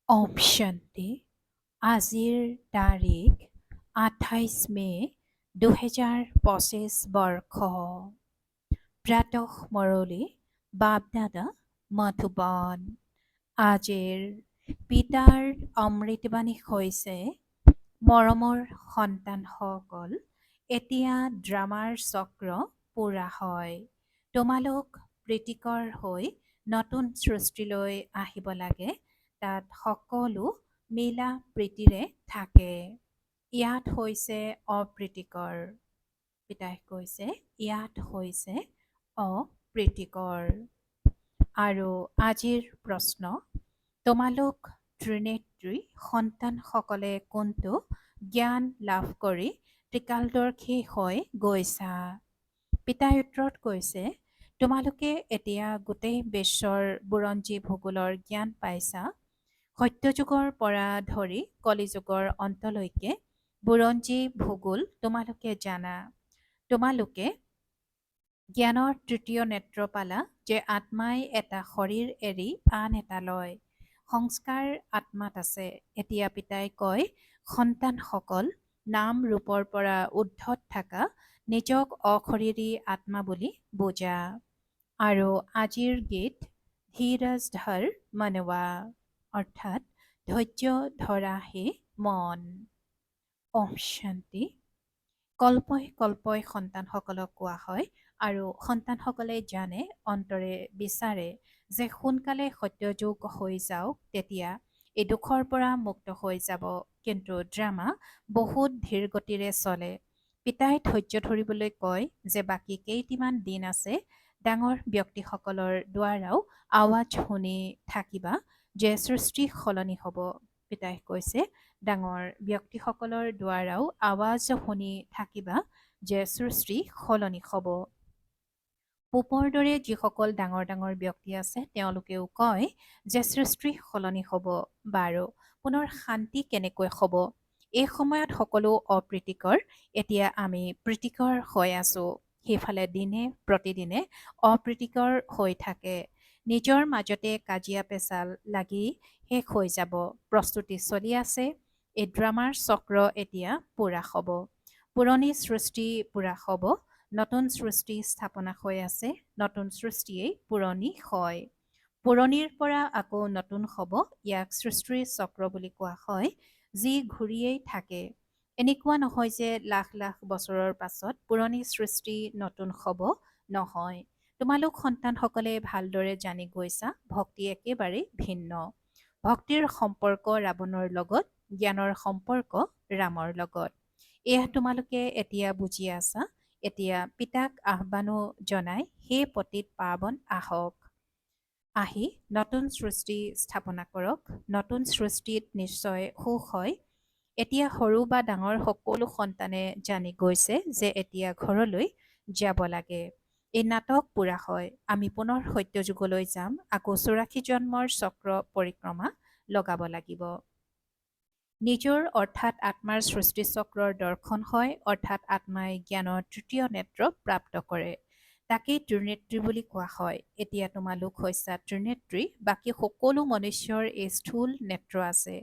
ওম শান্তি। আজিৰ তাৰিখ 28 মে 2025 বৰ্ষ। প্ৰাতঃ মুৰলী বাপদাদা মধুবন। আজিৰ পিতাৰ অমৃতবাণী হৈছে, মৰমৰ সন্তানসকল, এতিয়া ড্ৰামাৰ চক্ৰ পূৰা হয়। তোমালোক প্ৰীতিকৰ হৈ নতুন সৃষ্টিলৈ আহিব লাগে। তাত সকলো মিলা প্ৰীতিৰে থাকে। ইয়াত হৈছে অপ্ৰীতিকৰ। পিতাই কৈছে ইয়াত হৈছে অপ্ৰীতিকৰ। আৰু আজিৰ প্ৰশ্ন, তোমালোক ত্ৰিনেত্ৰী সন্তানসকলে কোনটো জ্ঞান লাভ কৰি ত্ৰিকালদৰ্শী হৈ গৈছা? পিতাই উত্তৰত কৈছে, তোমালোকে এতিয়া গোটেই বিশ্বৰ বুৰঞ্জী ভূগোলৰ জ্ঞান পাইছা। সত্যযুগৰ পৰা ধৰি কলিযুগৰ অন্তলৈকে বুৰঞ্জী ভূগোল তোমালোকে জানা। তোমালোকে জ্ঞানৰ তৃতীয় নেত্ৰ পালা যে আত্মাই এটা শৰীৰ এৰি আন এটা লয়। সংস্কাৰ আত্মাত আছে। এতিয়া পিতাই কয়, সন্তানসকল, নাম ৰূপৰ পৰা ঊৰ্ধত থকা নিজক অশৰীৰী আত্মা বুলি বুজা। আৰু আজিৰ গীত ধীৰজ ধৰ মনৱা, অৰ্থাৎ ধৈৰ্য ধৰা হে মন। ওম শান্তি। কল্পই কল্পই সন্তানসকলক কোৱা হয় আৰু সন্তানসকলে জানে, অন্তৰে বিচাৰে যে সোনকালে সত্যযুগ হৈ যাওক, তেতিয়া এই দুখৰ পৰা মুক্ত হৈ যাব। কিন্তু ড্ৰামা বহুত ধীৰ গতিৰে চলে। পিতাই ধৈৰ্য ধৰিবলৈ কয় যে বাকী কেইটিমান দিন আছে। ডাঙৰ ব্যক্তিসকলৰ দ্বাৰাও আৱাজ শুনি থাকিবা যে সৃষ্টি সলনি হ'ব। পিতাই কৈছে, ডাঙৰ ব্যক্তিসকলৰ দ্বাৰাও আৱাজ শুনি থাকিবা যে সৃষ্টি সলনি হ'ব। পূবৰ দৰে যিসকল ডাঙৰ ডাঙৰ ব্যক্তি আছে তেওঁলোকেও কয় যে সৃষ্টি সলনি হ'ব। বাৰু, পুনৰ শান্তি কেনেকৈ হ'ব? এই সময়ত সকলো অপ্ৰীতিকৰ। এতিয়া আমি প্ৰীতিকৰ হৈ আছো। সেইফালে দিনে প্ৰতিদিনে অপ্ৰীতিকৰ হৈ থাকে। নিজৰ মাজতে কাজিয়া পেচাল লাগি শেষ হৈ যাব। প্ৰস্তুতি চলি আছে। এই ড্ৰামাৰ চক্ৰ এতিয়া পূৰা হ'ব। পুৰণি সৃষ্টি পূৰা হ'ব। নতুন সৃষ্টি স্থাপনা হৈ আছে। নতুন সৃষ্টিয়েই পুৰণি হয়। পুৰণিৰ পৰা আকৌ নতুন হ'ব। ইয়াক সৃষ্টিৰ চক্ৰ বুলি কোৱা হয়, যি ঘূৰিয়েই থাকে। এনেকুৱা নহয় যে লাখ লাখ বছৰৰ পাছত পুৰণি সৃষ্টি নতুন হ'ব, নহয়। তোমালোক সন্তানসকলে ভালদৰে জানি গৈছা, ভক্তি একেবাৰেই ভিন্ন। ভক্তিৰ সম্পৰ্ক ৰাৱণৰ লগত, জ্ঞানৰ সম্পৰ্ক ৰামৰ লগত। এয়া তোমালোকে এতিয়া বুজি আছা। এতিয়া পিতাক আহ্বানো জনাই, হে পতিত পাৱন আহক। আহি নতুন সৃষ্টি স্থাপনা কৰক। নতুন সৃষ্টিত নিশ্চয় সুখ হয়। এতিয়া সৰু বা ডাঙৰ সকলো সন্তানে জানি গৈছে যে এতিয়া ঘৰলৈ যাব লাগে। এই নাটক পূৰা হয়। আমি পুনৰ সত্যযুগলৈ যাম। আকৌ 84 জন্মৰ চক্ৰ পৰিক্ৰমা লগাব লাগিব। নিজৰ অৰ্থাৎ আত্মাৰ সৃষ্টিচক্ৰৰ দৰ্শন হয়, অৰ্থাৎ আত্মাই জ্ঞানৰ তৃতীয় নেত্ৰ প্ৰাপ্ত কৰে। তাকেই ত্ৰিনেত্ৰী বুলি কোৱা হয়। এতিয়া তোমালোক হৈছা ত্ৰিনেত্ৰী। বাকী সকলো মনুষ্যৰ এই স্থূল নেত্ৰ আছে।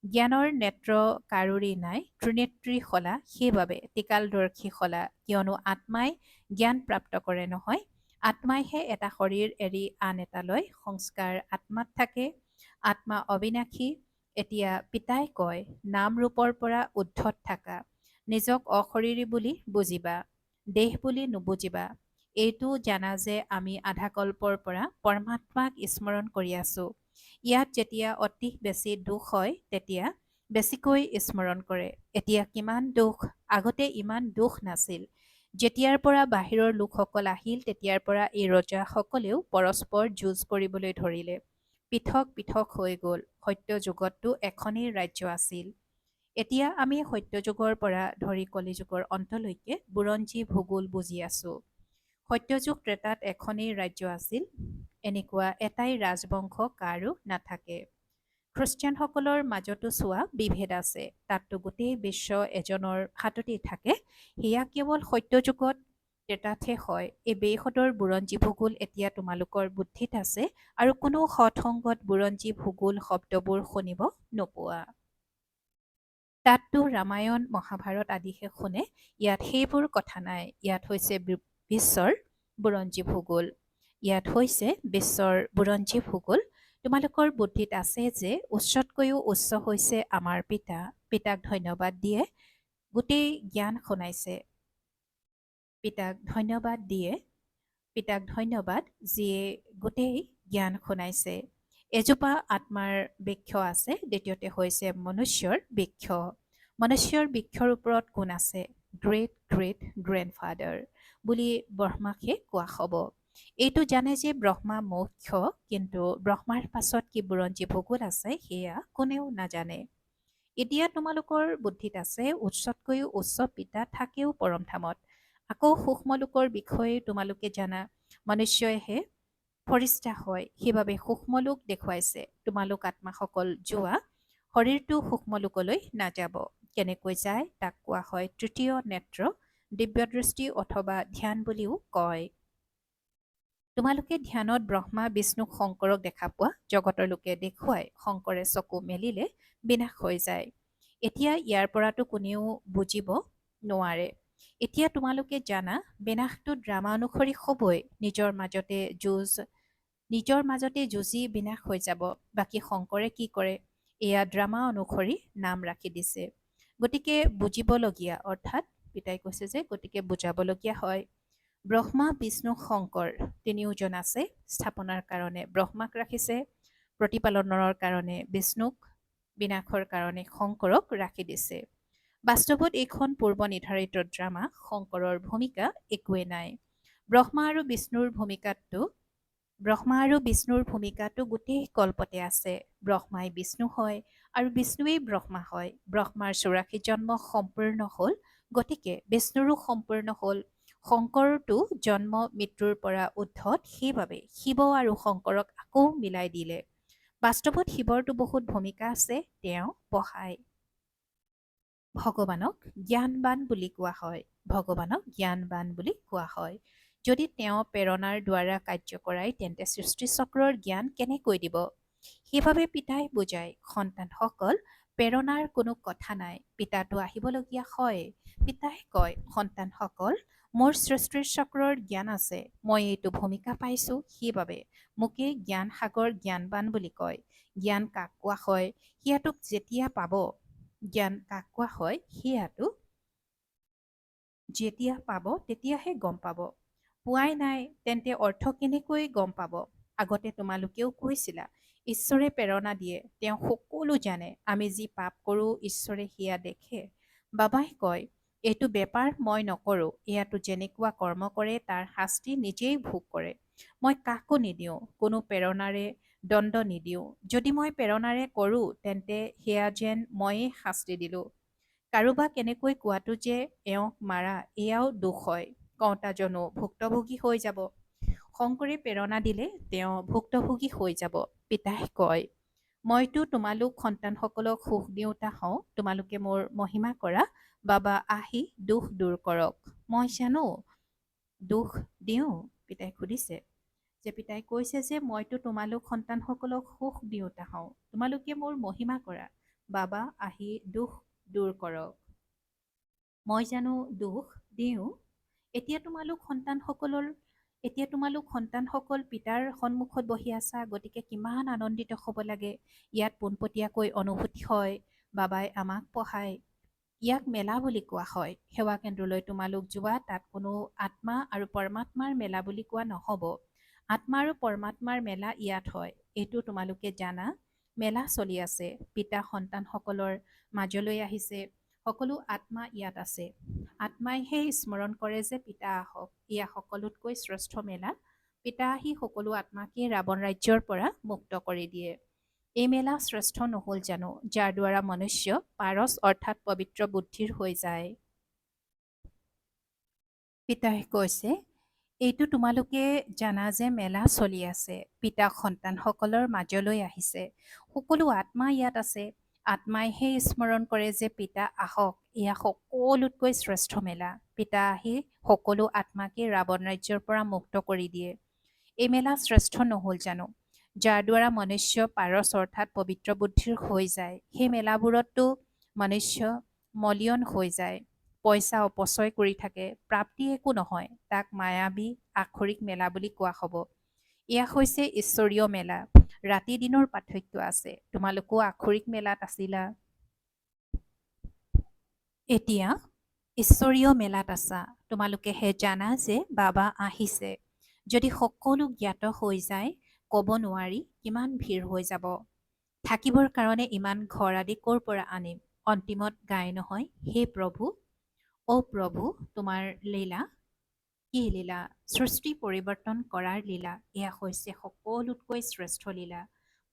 জ্ঞানৰ নেত্ৰ কাৰোৰেই নাই। ত্ৰিনেত্ৰী হলা, সেইবাবে ত্ৰিকালদৰ্শী হলা, কিয়নো আত্মাই জ্ঞান প্ৰাপ্ত কৰে নহয়। আত্মাইহে এটা শৰীৰ এৰি আন এটা লয়। সংস্কাৰ আত্মাত থাকে। আত্মা অবিনাশী। এতিয়া পিতাই কয়, নাম ৰূপৰ পৰা ঊৰ্ধত থাকা। নিজক অশৰীৰী বুলি বুজিবা, দেহ বুলি নুবুজিবা। এইটো জানা যে আমি আধাকল্পৰ পৰা পৰমাত্মাক স্মৰণ কৰি আছো। ইয়াত যেতিয়া অতি বেছি দুখ হয়, তেতিয়া বেছিকৈ স্মৰণ কৰে। এতিয়া কিমান দুখ, আগতে ইমান দুখ নাছিল। যেতিয়াৰ পৰা বাহিৰৰ লোকসকল আহিল, তেতিয়াৰ পৰা এই ৰজাসকলেও পৰস্পৰ যুঁজ কৰিবলৈ ধৰিলে। পৃথক পৃথক হৈ গ'ল। সত্য যুগততো এখনেই ৰাজ্য আছিল। এতিয়া আমি সত্যযুগৰ পৰা ধৰি কলিযুগৰ অন্তলৈকে বুৰঞ্জী ভূগোল বুজি আছো। সত্যযুগ ত্ৰেতাত এখনেই ৰাজ্য আছিল। এনেকুৱা এটাই ৰাজবংশ কাৰো নাথাকে। খ্ৰীষ্টিয়ানসকলৰ মাজতো চোৱা বিভেদ আছে। তাততো গোটেই বিশ্ব এজনৰ হাততেই থাকে। সেয়া কেৱল সত্যযুগত তেতাতহে হয়। এই বেইসদৰ বুৰঞ্জী ভূগোল এতিয়া তোমালোকৰ বুদ্ধিত আছে আৰু কোনো সৎসংগত বুৰঞ্জী ভূগোল শব্দবোৰ শুনিব নোপোৱা। তাততো ৰামায়ণ মহাভাৰত আদিহে শুনে, ইয়াত সেইবোৰ কথা নাই। ইয়াত হৈছে বিশ্বৰ বুৰঞ্জী ভূগোল। ইয়াত হৈছে বিশ্বৰ বুৰঞ্জী ভূগোল। তোমালোকৰ বুদ্ধিত আছে যে উচ্চতকৈও উচ্চ হৈছে আমাৰ পিতা। পিতাক ধন্যবাদ দিয়ে গোটেই জ্ঞান শুনাইছে। পিতাক ধন্যবাদ দিয়ে, পিতাক ধন্যবাদ যিয়ে গোটেই জ্ঞান শুনাইছে। এজোপা আত্মাৰ বৃক্ষ আছে, দ্বিতীয়তে হৈছে মনুষ্যৰ বৃক্ষ। মনুষ্যৰ বৃক্ষৰ ওপৰত কোন আছে? গ্ৰেট গ্ৰেট গ্ৰেণ্ডফাদাৰ বুলি ব্ৰহ্মাকে কোৱা হ'ব। এইটো জানে যে ব্ৰহ্মা মুখ্য, কিন্তু ব্ৰহ্মাৰ পাছত কি বুৰঞ্জী ভূগোল আছে সেয়া কোনেও নাজানে। এতিয়া তোমালোকৰ বুদ্ধিত আছে উচ্চতকৈও উচ্চ পিতা থাকেও পৰম ধামত। আকৌ সূক্ষ্ম লোকৰ বিষয়ে তোমালোকে জানা, মনুষ্যইহে ফৰিষ্টা হয়, সেইবাবে সূক্ষ্ম লোক দেখুৱাইছে। তোমালোক আত্মাসকল যোৱা, শৰীৰটো সূক্ষ্ম লোকলৈ নাযাব। কেনেকৈ যায় তাক কোৱা হয় তৃতীয় নেত্ৰ, দিব্যদৃষ্টি অথবা ধ্যান বুলিও কয়। তোমালোকে ধ্যানত ব্ৰহ্মা বিষ্ণুক শংকৰক দেখা পোৱা, জগতৰ লোকে দেখুৱাই শংকৰে চকু মেলিলে বিনাশ হৈ যায়। এতিয়া ইয়াৰ পৰাতো কোনেও বুজিব নোৱাৰে। এতিয়া তোমালোকে জানা বিনাশটো ড্ৰামা অনুসৰি হ'বই। নিজৰ মাজতে যুঁজি বিনাশ হৈ যাব। বাকী শংকৰে কি কৰে? এয়া ড্ৰামা অনুসৰি নাম ৰাখি দিছে। গতিকে বুজিবলগীয়া, অৰ্থাৎ পিতাই কৈছে যে গতিকে বুজাবলগীয়া হয়। ব্ৰহ্মা বিষ্ণু শংকৰ তিনিওজন আছে স্থাপনাৰ কাৰণে ব্ৰহ্মাক ৰাখিছে, প্ৰতিপালনৰ কাৰণে বিষ্ণুক, বিনাশৰ কাৰণে শংকৰক ৰাখি দিছে। বাস্তৱত এইখন পূৰ্ব নিৰ্ধাৰিত ড্ৰামা। শংকৰৰ ভূমিকা একোৱেই নাই। ব্ৰহ্মা আৰু বিষ্ণুৰ ভূমিকাটো গোটেই কল্পতে আছে। ব্ৰহ্মাই বিষ্ণু হয় আৰু বিষ্ণুৱেই ব্ৰহ্মা হয়। ব্ৰহ্মাৰ ৮৪ জন্ম সম্পূৰ্ণ হ'ল, গতিকে বিষ্ণুৰো সম্পূৰ্ণ হ'ল। শংকৰটো জন্ম মৃত্যুৰ পৰা উদ্ধত, সেইবাবে শিৱ আৰু শংকৰক আকৌ মিলাই দিলে। বাস্তৱত শিৱৰতো বহুত ভূমিকা আছে, তেওঁ পঢ়ায়। ভগৱানক জ্ঞানবান বুলি কোৱা হয়। ভগৱানক জ্ঞানবান বুলি কোৱা হয়। যদি তেওঁ প্ৰেৰণাৰ দ্বাৰা কাৰ্য কৰায়, তেন্তে সৃষ্টিচক্ৰৰ জ্ঞান কেনেকৈ দিব? সেইবাবে পিতাই বুজায়, সন্তানসকল প্ৰেৰণাৰ কোনো কথা নাই, পিতাটো আহিবলগীয়া হয়। পিতাই কয়, সন্তানসকল মোৰ সৃষ্টিৰ চক্ৰৰ জ্ঞান আছে, মই এইটো ভূমিকা পাইছোঁ, সেইবাবে মোকেই জ্ঞান সাগৰ জ্ঞানবান বুলি কয়। জ্ঞান কাক কোৱা হয়? সেয়াটোক যেতিয়া পাব, জ্ঞান কাক কোৱা হয়? সেয়াটো যেতিয়া পাব তেতিয়াহে গম পাব। পোৱাই নাই তেন্তে অৰ্থ কেনেকৈ গম পাব? আগতে তোমালোকেও কৈছিলা ঈশ্বৰে প্ৰেৰণা দিয়ে, তেওঁ সকলো জানে। আমি যি পাপ কৰোঁ ঈশ্বৰে সেয়া দেখে। বাবাই কয়, এইটো বেপাৰ মই নকৰোঁ, এয়াতো যেনেকুৱা কৰ্ম কৰে তাৰ শাস্তি নিজেই ভোগ কৰে। মই কাকো নিদিওঁ, কোনো প্ৰেৰণাৰে দণ্ড নিদিওঁ। যদি মই প্ৰেৰণাৰে কৰোঁ তেন্তে সেয়া যেন ময়েই শাস্তি দিলোঁ। কাৰোবাক এনেকৈ কোৱাটো যে এওঁক মাৰা, এয়াও দোষ হয়। কওঁতাজনো ভুক্তভোগী হৈ যাব। শংকৰে প্ৰেৰণা দিলে তেওঁ ভুক্তভোগী হৈ যাব। পিতাই কয়, মইতো তোমালোক সন্তানসকলক সুখ দিওঁতা হওঁ, তোমালোকে মোৰ মহিমা কৰা। বাবা আহি দুখ দূৰ কৰক। মই জানো দুখ দিওঁ? পিতাই সুধিছে যে পিতাই কৈছে যে মইতো তোমালোক সন্তানসকলক সুখ দিওঁতা হওঁ, তোমালোকে মোৰ মহিমা কৰা। বাবা আহি দুখ দূৰ কৰক। মই জানো দুখ দিওঁ? এতিয়া তোমালোক সন্তানসকল পিতাৰ সন্মুখত বহি আছা, গতিকে কিমান আনন্দিত হ'ব লাগে। ইয়াত পোনপটীয়াকৈ অনুভূতি হয়। বাবাই আমাক পঢ়ায়। ইয়াক মেলা বুলি কোৱা হয়। সেৱা কেন্দ্ৰলৈ তোমালোক যোৱা, তাত কোনো আত্মা আৰু পৰমাত্মাৰ মেলা বুলি কোৱা নহ'ব। আত্মা আৰু পৰমাত্মাৰ মেলা ইয়াত হয়, এইটো তোমালোকে জানা। মেলা চলি আছে, পিতা সন্তানসকলৰ মাজলৈ আহিছে। সকলো আত্মা ইয়াত আছে। আত্মাইহে স্মৰণ কৰে যে পিতা আহক। এয়া সকলোতকৈ শ্ৰেষ্ঠ মেলা। পিতা আহি সকলো আত্মাকে ৰাৱণ ৰাজ্যৰ পৰা মুক্ত কৰি দিয়ে। এই মেলা শ্ৰেষ্ঠ নহ'ল জানো, যাৰ দ্বাৰা মনুষ্য পাৰস অৰ্থাৎ পবিত্ৰ বুদ্ধিৰ হৈ যায়। পিতাই কৈছে, এইটো তোমালোকে জানা যে মেলা চলি আছে। পিতা সন্তানসকলৰ মাজলৈ আহিছে। সকলো আত্মা ইয়াত আছে। আত্মাইহে স্মৰণ কৰে যে পিতা আহক, এয়া সকলোতকৈ শ্ৰেষ্ঠ মেলা। পিতা আহি সকলো আত্মাকে ৰাৱণ ৰাজ্যৰ পৰা মুক্ত কৰি দিয়ে। এই মেলা শ্ৰেষ্ঠ নহ'ল জানো, যাৰ দ্বাৰা মনুষ্য পাৰস অৰ্থাৎ পবিত্ৰ বুদ্ধিৰ হৈ যায়। সেই মেলাবোৰততো মনুষ্য মলিয়ন হৈ যায়, পইচা অপচয় কৰি থাকে, প্ৰাপ্তি একো নহয়। তাক মায়াবী আক্ষৰিক মেলা বুলি কোৱা হ'ব। এয়া হৈছে ঈশ্বৰীয় মেলা। ৰাতি দিনৰ পাৰ্থক্য আছে। তোমালোকো আক্ষৰিক মেলাত আছিলা, এতিয়া ঈশ্বৰীয় মেলাত আছা। তোমালোকেহে জানা যে বাবা আহিছে। যদি সকলো জ্ঞাত হৈ যায়, ক'ব নোৱাৰি কিমান ভিৰ হৈ যাব। থাকিবৰ কাৰণে ইমান ঘৰ আদি ক'ৰ পৰা আনিম? অন্তিমত গাই নহয়, হে প্ৰভু, অ' প্ৰভু, তোমাৰ লীলা কি লীলা? সৃষ্টি পৰিৱৰ্তন কৰাৰ লীলা। এয়া হৈছে সকলোতকৈ শ্ৰেষ্ঠ লীলা।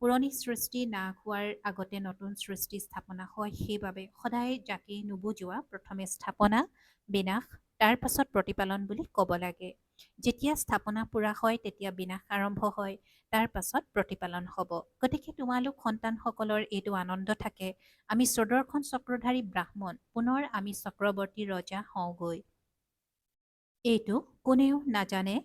পুৰণি সৃষ্টি নাশ হোৱাৰ আগতে নতুন সৃষ্টি স্থাপনা হয়। সেইবাবে সদায় যাকেই নুবুজোৱা প্ৰথমে স্থাপনা, বিনাশ, তাৰ পাছত প্ৰতিপালন বুলি ক'ব লাগে। যেতিয়া স্থাপনা পূৰা হয় তেতিয়া বিনাশ আৰম্ভ হয়, তাৰ পাছত প্ৰতিপালন হ'ব। গতিকে তোমালোক সন্তানসকলৰ এইটো আনন্দ থাকে, আমি সুদৰ্শন চক্ৰধাৰী ব্ৰাহ্মণ, পুনৰ আমি চক্ৰৱৰ্তী ৰজা হওঁগৈ। এইটো কোনেও নাজানে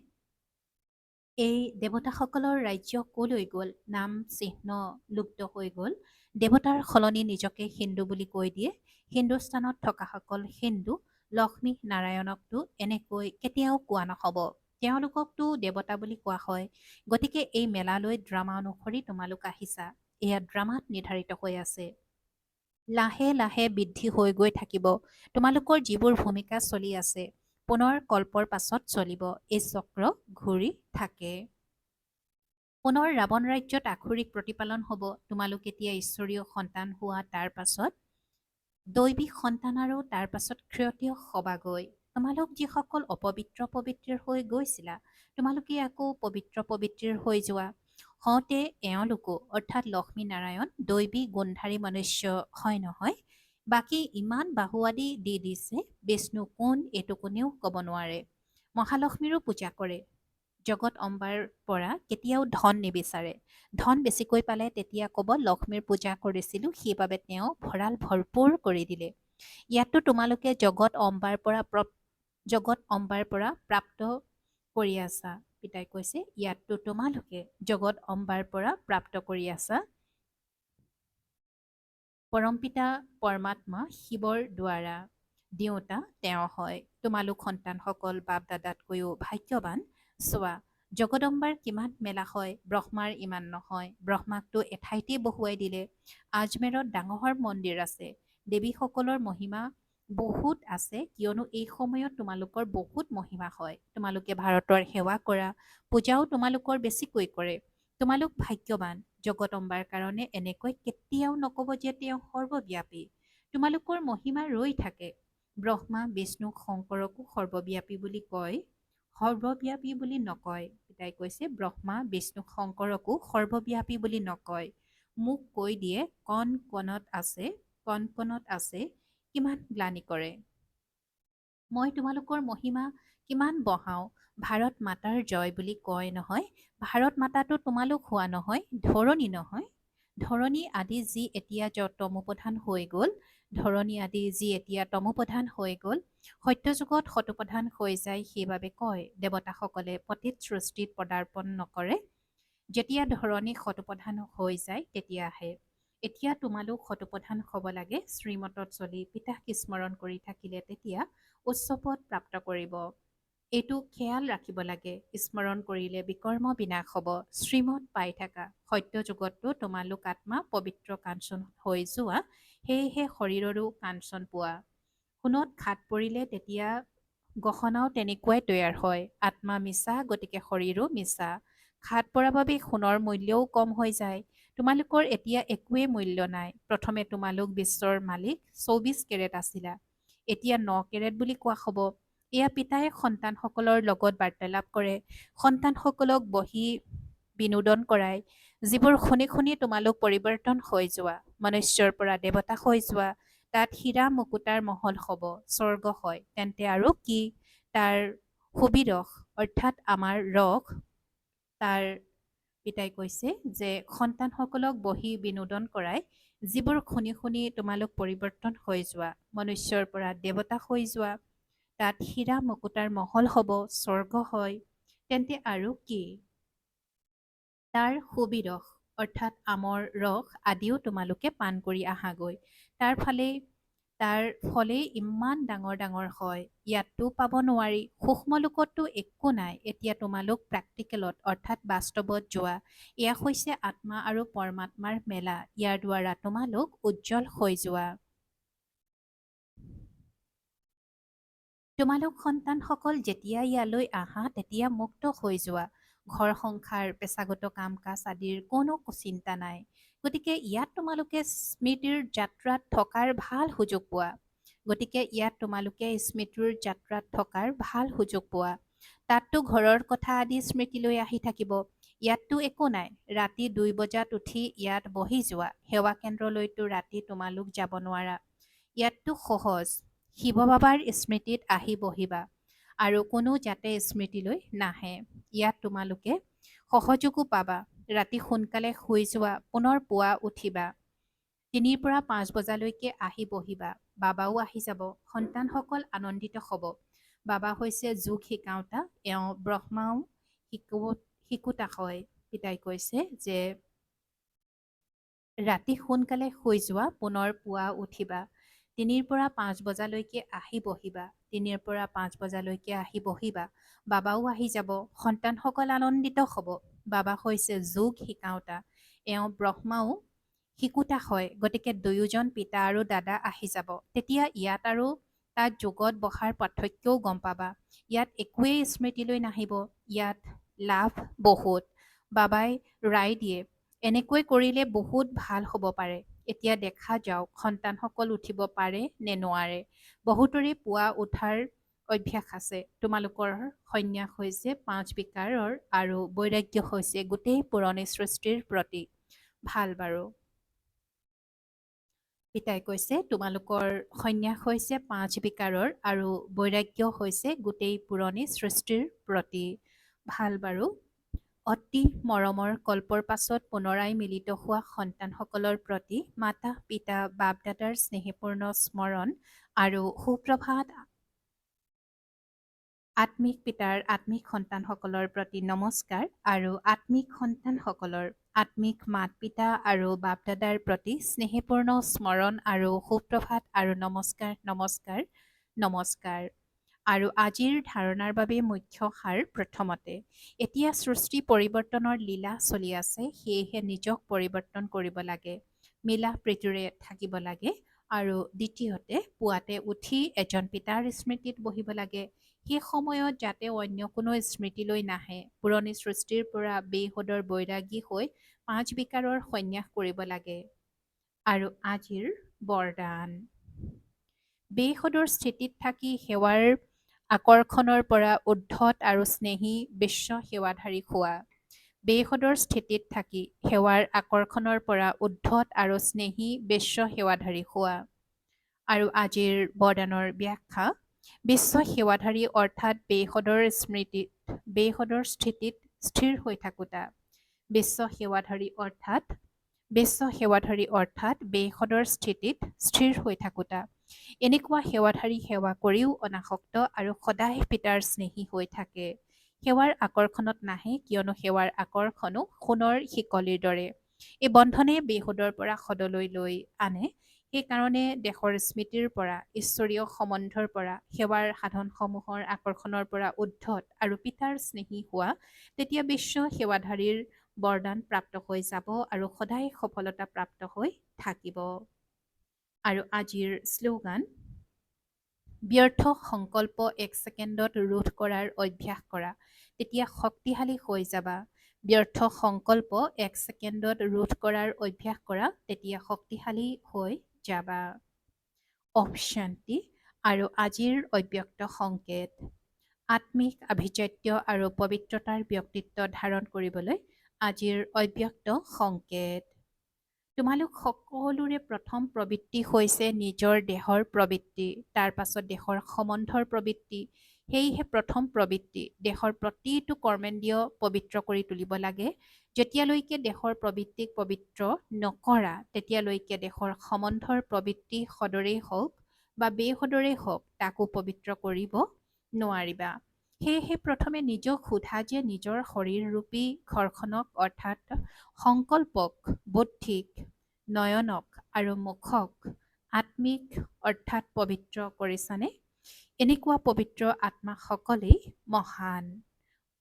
এই দেৱতাসকলৰ ৰাজ্য কলৈ গ'ল, নাম চিহ্ন লুপ্ত হৈ গ'ল। দেৱতাৰ সলনি নিজকে হিন্দু বুলি কৈ দিয়ে। হিন্দুস্তানত থকাসকল হিন্দু, লক্ষ্মী নাৰায়ণকতো এনেকৈ কেতিয়াও কোৱা নহ'ব। তেওঁলোককতো দেৱতা বুলি কোৱা হয়। গতিকে এই মেলালৈ ড্ৰামা অনুসৰি তোমালোক আহিছা। এয়া ড্ৰামাত নিৰ্ধাৰিত হৈ আছে। লাহে লাহে বৃদ্ধি হৈ গৈ থাকিব। তোমালোকৰ যিবোৰ ভূমিকা চলি আছে, পুনৰ কল্পৰ পাছত চলিব। এই চক্ৰ ঘূৰি থাকে। পুনৰ ৰাৱণ ৰাজ্যত আক্ষৰিক প্ৰতিপালন হ'ব। তোমালোক এতিয়া ঈশ্বৰীয় সন্তান হোৱা, তাৰ পাছত দৈৱিক সন্তান আৰু তাৰ পাছত ক্ষত্ৰিয় সবাগৈ। তোমালোক যিসকল অপবিত্ৰ পবিত্ৰৰ হৈ গৈছিলা, তোমালোকে আকৌ পবিত্ৰ পবিত্ৰৰ হৈ যোৱা। হওঁতে এওঁলোকো অৰ্থাৎ লক্ষ্মী নাৰায়ণ দৈৱী গুণধাৰী মনুষ্য হয় নহয়। বাকী ইমান বাহু আদি দি দিছে, বিষ্ণু কোন এইটো কোনেও ক'ব নোৱাৰে। মহালক্ষ্মীৰো পূজা কৰে। জগত অম্বাৰ পৰা কেতিয়াও ধন নিবিচাৰে। ধন বেছিকৈ পালে তেতিয়া ক'ব লক্ষ্মীৰ পূজা কৰিছিলোঁ, সেইবাবে তেওঁ ভঁৰাল ভৰপূৰ কৰি দিলে। ইয়াতো তোমালোকে জগত অম্বাৰ পৰা প্ৰাপ্ত কৰি আছা। পিতাই কৈছে ইয়াতো তোমালোকে জগত অম্বাৰ পৰা প্ৰাপ্ত কৰি আছা। পৰমপিতা পৰমাত্মা শিৱৰ দ্বাৰা দিওঁতা তেওঁ হয়। তোমালোক সন্তানসকল বাপ দাদাতকৈও ভাগ্যৱান। চোৱা জগদম্বাৰ কিমান মেলা হয়, ব্ৰহ্মাৰ ইমান নহয়। ব্ৰহ্মাকতো এঠাইতেই বহুৱাই দিলে। আজমেৰত ডাঙৰ মন্দিৰ আছে। দেৱীসকলৰ মহিমা বহুত আছে, কিয়নো এই সময়ত তোমালোকৰ বহুত মহিমা হয়। তোমালোকে ভাৰতৰ সেৱা কৰা, পূজাও তোমালোকৰ বেছিকৈ কৰে। তোমালোক ভাগ্যৱান। জগদম্বাৰ কাৰণে এনেকৈ কেতিয়াও নক'ব যে তেওঁ সৰ্বব্যাপী। তোমালোকৰ মহিমা ৰৈ থাকে। ব্ৰহ্মা বিষ্ণুক শংকৰকো সৰ্বব্যাপী বুলি কয়, সৰ্বব্যাপী বুলি নকয়। পিতাই কৈছে ব্ৰহ্মা বিষ্ণুক শংকৰকো সৰ্বব্যাপী বুলি নকয়। মোক কৈ দিয়ে কণ কণত আছে, কণ কণত আছে, কিমান গ্লানি কৰে। মই তোমালোকৰ মহিমা কিমান বঢ়াওঁ। ভাৰত মাতাৰ জয় বুলি কয় নহয়। ভাৰত মাতাটো তোমালোক হোৱা নহয়, ধৰণী নহয়। ধৰণী আদি যি এতিয়া তমোপ্ৰধান হৈ গ'ল, ধৰণী আদি যি এতিয়া তমোপ্ৰধান হৈ গ'ল, সত্যযুগত শতপ্ৰধান হৈ যায়। সেইবাবে কয় দেৱতাসকলে পতিত সৃষ্টিত পদাৰ্পণ নকৰে। যেতিয়া ধৰণী শতপ্ৰধান হৈ যায় তেতিয়া আহে। এতিয়া তোমালোক শতপ্ৰধান হ'ব লাগে। শ্ৰীমতত চলি পিতাক স্মৰণ কৰি থাকিলে তেতিয়া উচ্চ পদ প্ৰাপ্ত কৰিব। এইটো খেয়াল ৰাখিব লাগে। স্মৰণ কৰিলে বিকৰ্ম বিনাশ হ'ব। শ্ৰীমত পাই থাকা। সত্য যুগতো তোমালোক আত্মা পবিত্ৰ কাঞ্চন হৈ যোৱা, সেয়েহে শৰীৰৰো কাঞ্চন পোৱা। সোণত খাট পৰিলে তেতিয়া গহনাও তেনেকুৱাই তৈয়াৰ হয়। আত্মা মিছা, গতিকে শৰীৰো মিছা। খাট পৰা বাবে সোণৰ মূল্যও কম হৈ যায়। তোমালোকৰ এতিয়া একোৱেই মূল্য নাই। প্ৰথমে তোমালোক বিশ্বৰ মালিক 24 কেৰেট আছিলা, এতিয়া 9 কেৰেট বুলি কোৱা হ'ব। এয়া পিতাই সন্তানসকলৰ লগত বাৰ্তালাপ কৰে, সন্তানসকলক বহি বিনোদন কৰায়। যিবোৰ শুনি শুনি তোমালোক পৰিৱৰ্তন হৈ যোৱা, মনুষ্যৰ পৰা দেৱতা হৈ যোৱা, তাত হীৰা মুকুতাৰ মহল হ'ব, স্বৰ্গ হয়, তেন্তে আৰু কি? তাৰ সুবিৰস অৰ্থাৎ আমাৰ ৰস, তাৰ পিতাই কৈছে যে সন্তানসকলক বহি বিনোদন কৰাই যিবোৰ শুনি শুনি তোমালোক পৰিৱৰ্তন হৈ যোৱা, মনুষ্যৰ পৰা দেৱতা হৈ যোৱা, তাত হীৰা মুকুতাৰ মহল হ'ব, স্বৰ্গ হয়, তেন্তে আৰু কি? তাৰ সুবিৰস অৰ্থাৎ আমৰ ৰস আদিও তোমালোকে পাণ কৰি আহাগৈ। তাৰ ফলেই ইমান ডাঙৰ ডাঙৰ হয়। ইয়াততো পাব নোৱাৰি। সূক্ষ্ম লোকততো একো নাই। এতিয়া তোমালোক প্ৰেক্টিকেলত অৰ্থাৎ বাস্তৱত যোৱা। এয়া হৈছে আত্মা আৰু পৰমাত্মাৰ মেলা। ইয়াৰ দ্বাৰা তোমালোক উজ্জ্বল হৈ যোৱা। তোমালোক সন্তানসকল যেতিয়া ইয়ালৈ আহা তেতিয়া মুক্ত হৈ যোৱা। ঘৰ সংসাৰ পেছাগত কাম কাজ আদিৰ কোনো চিন্তা নাই। গতিকে ইয়াত তোমালোকে স্মৃতিৰ যাত্ৰাত থকাৰ ভাল সুযোগ পোৱা। তাততো ঘৰৰ কথা আদি স্মৃতিলৈ আহি থাকিব। ইয়াততো একো নাই। ৰাতি 2 বজাত উঠি ইয়াত বহি যোৱা। সেৱা কেন্দ্ৰলৈতো ৰাতি তোমালোক যাব নোৱাৰা। ইয়াততো সহজ। শিৱ বাবাৰ স্মৃতিত আহি বহিবা আৰু কোনো যাতে স্মৃতিলৈ নাহে। ইয়াত তোমালোকে সহযোগো পাবা। ৰাতি সোনকালে শুই যোৱা, পুনৰ পুৱা উঠিবা। 3 পৰা 5 বজালৈকে আহি বহিবা। বাবাও আহি যাব। সন্তানসকল আনন্দিত হ'ব। বাবা হৈছে যোগ শিকাওঁতা, এওঁ ব্ৰহ্মাও শিকোতা হয়। পিতাই কৈছে যে ৰাতি সোনকালে শুই যোৱা, পুনৰ পুৱা উঠিবা। 3 পৰা 5 বজালৈকে আহি বহিবা। 3 পৰা 5 বজালৈকে আহি বহিবা। বাবাও আহি যাব। সন্তানসকল আনন্দিত হ'ব। বাবা হৈছে যোগ শিকাওঁতা, এওঁ ব্ৰহ্মাও শিকোতা হয়। গতিকে দুয়োজন পিতা আৰু দাদা আহি যাব। তেতিয়া ইয়াত আৰু তাত যোগত বহাৰ পাৰ্থক্যও গম পাবা। ইয়াত একোৱেই স্মৃতিলৈ নাহিব। ইয়াত লাভ বহুত। বাবাই ৰায় দিয়ে, এনেকৈ কৰিলে বহুত ভাল হ'ব পাৰে। এতিয়া দেখা যাওক সন্তানসকল উঠিব পাৰে নে নোৱাৰে। বহুতৰে পুৱা উঠাৰ অভ্যাস আছে। তোমালোকৰ সন্ন্যাস হৈছে 5 বিকাৰৰ আৰু বৈৰাগ্য হৈছে গোটেই পুৰণি সৃষ্টিৰ প্ৰতি। ভাল বাৰু। পিতাই কৈছে তোমালোকৰ সন্ন্যাস হৈছে 5 বিকাৰৰ আৰু বৈৰাগ্য হৈছে গোটেই পুৰণি সৃষ্টিৰ প্ৰতি। ভাল বাৰু। অতি মৰমৰ কল্পৰ পাছত পুনৰাই মিলিত হোৱা সন্তানসকলৰ প্ৰতি মাতা পিতা বাপ দাদাৰ স্নেহপূৰ্ণ স্মৰণ আৰু সুপ্ৰভাত। আত্মিক পিতাৰ আত্মিক সন্তানসকলৰ প্ৰতি নমস্কাৰ আৰু আত্মিক সন্তানসকলৰ আত্মিক মাত পিতা আৰু বাপ দাদাৰ প্ৰতি স্নেহপূৰ্ণ স্মৰণ আৰু সুপ্ৰভাত আৰু নমস্কাৰ নমস্কাৰ নমস্কাৰ। আৰু আজিৰ ধাৰণাৰ বাবে মুখ্য সাৰ প্ৰথমতে, এতিয়া সৃষ্টি পৰিৱৰ্তনৰ লীলা চলি আছে, সেয়েহে নিজক পৰিৱৰ্তন কৰিব লাগে, মিলা প্ৰীতিৰে থাকিব লাগে। আৰু দ্বিতীয়তে, পুৱাতে উঠি এজন পিতাৰ স্মৃতিত বহিব লাগে। সেই সময়ত যাতে অন্য কোনো স্মৃতিলৈ নাহে। পুৰণি সৃষ্টিৰ পৰা বেহদৰ বৈৰাগী হৈ 5 বিকাৰৰ সন্ন্যাস কৰিব লাগে। আৰু আজিৰ বৰদান, বেহদৰ স্থিতিত থাকি সেৱাৰ আকৰ্ষণৰ পৰা উদ্ধত আৰু স্নেহী বিশ্ব সেৱাধাৰী হোৱা। বেহদৰ স্থিতিত থাকি সেৱাৰ আকৰ্ষণৰ পৰা উদ্ধত আৰু স্নেহী বিশ্ব সেৱাধাৰী হোৱা। আৰু আজিৰ বৰদানৰ ব্যাখ্যা, বিশ্ব সেৱাধাৰী অৰ্থাৎ বেহদৰ স্থিতিত স্থিৰ হৈ থাকোতা। বিশ্ব সেৱাধাৰী অৰ্থাৎ বেহদৰ স্থিতিত স্থিৰ হৈ থাকোতা। এনেকুৱা সেৱাধাৰী সেৱা কৰিও অনাসক্ত আৰু সদায় পিতাৰ স্নেহী হৈ থাকে। সেৱাৰ আকৰ্ষণত নাহে, কিয়নো সেৱাৰ আকৰ্ষণো সোণৰ শিকলিৰ দৰে। এই বন্ধনে বেহদৰ পৰা সদলৈ লৈ আনে। সেইকাৰণে দেশৰ স্মৃতিৰ পৰা, ঈশ্বৰীয় সম্বন্ধৰ পৰা, সেৱাৰ সাধনসমূহৰ আকৰ্ষণৰ পৰা উদ্ধত আৰু পিতাৰ স্নেহী হোৱা, তেতিয়া বিশ্ব সেৱাধাৰীৰ বৰদান প্ৰাপ্ত হৈ যাব আৰু সদায় সফলতা প্ৰাপ্ত হৈ থাকিব। আৰু আজিৰ শ্লোগান, ব্যৰ্থ সংকল্প 1 ছেকেণ্ডত ৰোধ কৰাৰ অভ্যাস কৰা, তেতিয়া শক্তিশালী হৈ যাবা। ব্যৰ্থ সংকল্প 1 ছেকেণ্ডত ৰোধ কৰাৰ অভ্যাস কৰা, তেতিয়া শক্তিশালী হৈ যাবা। ওম শান্তি। আৰু আজিৰ অব্যক্ত সংকেত, আত্মিক আভিজাত্য আৰু পবিত্ৰতাৰ ব্যক্তিত্ব ধাৰণ কৰিবলৈ আজিৰ অব্যক্ত সংকেত। তোমালোক সকলোৰে প্ৰথম প্ৰবৃত্তি হৈছে নিজৰ দেহৰ প্ৰবৃত্তি, তাৰ পাছত দেহৰ সম্বন্ধৰ প্ৰবৃত্তি। সেয়েহে প্ৰথম প্ৰবৃত্তি দেহৰ প্ৰতিটো কৰ্মেন্দ্ৰিয় পবিত্ৰ কৰি তুলিব লাগে। যেতিয়ালৈকে দেহৰ প্ৰবৃত্তিক পবিত্ৰ নকৰা তেতিয়ালৈকে দেহৰ সম্বন্ধৰ প্ৰবৃত্তি সদৰেই হওক বা বেসদৰেই হওক তাকো পবিত্ৰ কৰিব নোৱাৰিবা। সেয়েহে প্ৰথমে নিজক সোধা যে নিজৰ শৰীৰৰূপী ঘৰখনক অৰ্থাৎ সংকল্পক, বুদ্ধিক, নয়নক আৰু মুখক আত্মিক অৰ্থাৎ পবিত্ৰ কৰিছানে? এনেকুৱা পবিত্ৰ আত্মাসকলেই মহান।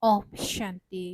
অহ শান্তি।